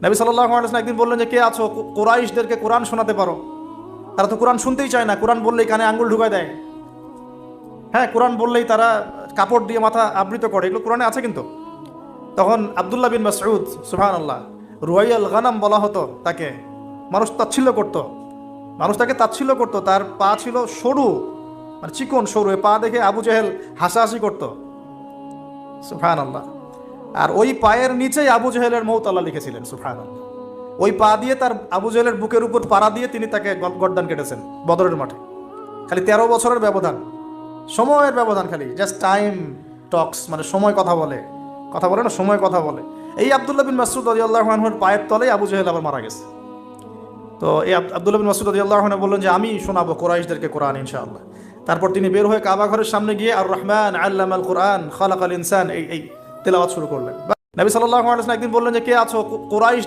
নবী সাল্লাল্লাহু আলাইহি ওয়াসাল্লাম একদিন বললেন যে কে আছো কুরাইশদেরকে কোরআন শোনাতে পারো। তারা তো কোরআন শুনতেই চায় না, কোরআন বললেই কানে আঙ্গুল ঢুকায় দেয়। হ্যাঁ, কোরআন বললেই তারা কাপড় দিয়ে মাথা আবৃত করে, এগুলো কোরআনে আছে কিন্তু। তখন আব্দুল্লাহ বিন মাসউদ, সুবহানাল্লাহ, রুয়াইয়াল গানাম বলা হতো তাকে। মানুষ তাচ্ছিল্য করতো, মানুষ তাকে তাচ্ছিল্য করতো। তার পা ছিল সরু, মানে চিকন সরু, পা দেখে আবু জেহেল হাসাহাসি করতো, সুবহানাল্লাহ। আর ওই পায়ের নিচেই আবু জেহেলের মৌত আল্লাহ লিখেছিলেন, সুবহানাল্লাহ। ওই পা দিয়ে তার আবু জেহেলের বুকের উপর পাড়া দিয়ে তিনি তাকে গর্দান কেটেছেন বদরের মাঠে। খালি 13 বছরের ব্যবধান, সময়ের ব্যবধান, খালি জাস্ট টাইম টক্স, মানে সময় কথা বলে, কথা বলে না, সময় কথা বলে। এই আব্দুল্লাহ বিন মাসউদ রাদিয়াল্লাহু আনহুর পায়ের তলেই আবু জেহেল আবার মারা গেছে। তো এই আব্দুল্লাহ বিন মাসউদ রাদিয়াল্লাহু আনহু বললেন যে আমি শোনাবো কুরাইশদেরকে কোরআন ইনশাআল্লাহ। তারপর তিনি বের হয়ে কাবা ঘরের সামনে গিয়ে আর রহমান আল্লামাল কোরআন খালাকাল ইনসান এই তেলাওয়াত শুরু করলেন। নবী সাল্লাল্লাহু আলাইহি ওয়াসাল্লাম একদিন বললেন যে কে আছো কুরাইশ